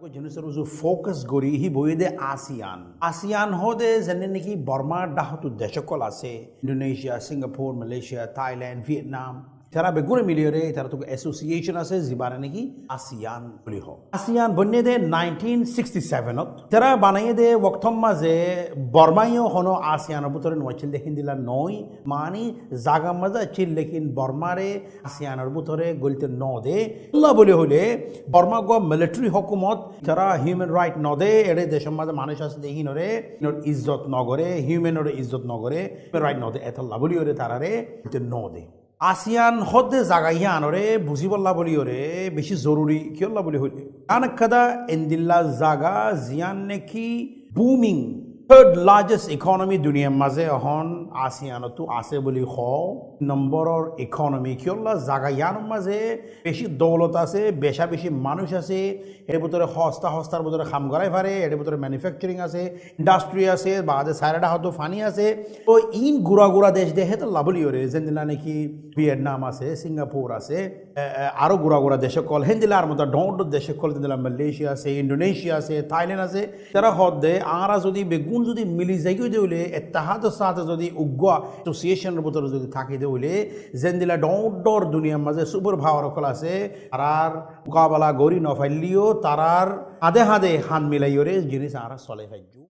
জিনিসের যে ফোকাস করি হি বই দে আসিয়ান আসিয়ান হদে যেনে নাকি বর্মার ডাহত দেশকল আছে Indonesia Singapore Malaysia Thailand Vietnam তারা বেগুনে মিলিয়ে তারা তো অ্যাসোসিয়েশন আছে যিবারে নাকি আসিয়ান বলি হোক আসিয়ান বন্যে দে 1967 তারা বানাইয়ে দে ওয়াক্তম মাঝে বর্মাইও হনো আসিয়ানের ভিতরে নয়ছিল দেখিন দিলা নয় মানি জাগা মাজা চিল লেখিন বর্মারে আসিয়ানের ভিতরে গলিতে ন দে আল্লাহ বলে হলে বর্মা গো মিলিটারি হুকুমত তারা হিউম্যান রাইট ন দে এড়ে দেশের মাঝে মানুষ আছে দেখি নরে ইজ্জত নগরে হিউম্যানের ইজ্জত নগরে রাইট ন দে এতল্লা বলি ওরে তারারে ন দে আসিয়ান হদ্দে জাগাইয়া আনরে বুঝি বললা বলি ওরে বেশি জরুরি কি হল্লা বলি হইলে আনকাদা এন্দিল্লা জাগা জিয়ান নাকি বুমিং থার্ড লার্জেস্ট ইকোনমি দুনিয়ার মাঝে এখন আসিয়ানতো আছে বলি হ নম্বরের ইকোনমি কি হল্লা জাগাইয়ার মাঝে বেশি দৌলত আছে বেশি মানুষ আছে এর ভিতরে হস্তার ভিতরে খাম করাই পারে এর ভিতরে ম্যানুফ্যাকচারিং আছে ইন্ডাস্ট্রি আছে বাদে সাইডা হয়তো ফানি আছে তো ইন গুড়া দেশ দেখে তো লাভলি ওরে যেদিনা নাকি ভিয়েতনাম আছে সিঙ্গাপুর আছে আরও গুড়া দেশে কল হেন্দিলার মতো ডোট দেশে কল দিলাম মালয়েশিয়া আছে ইন্দোনেশিয়া আছে থাইল্যান্ড আছে তারা হদ দে আরা যদি বেগুন যদি মিলি যাইও দেউলে এত্তাহাদের সাথে যদি উগ্র অ্যাসোসিয়েশনের ভিতরে যদি থাকি দেউলে যেদিলা ডর দুনিয়ার মাঝে সুপার ভাওয়ার কল আছে আর মোকাবেলা গড়ি নফাইলিও তারার হাদে হান মিলাইওরে জিনিস আরা চলে ফাইজু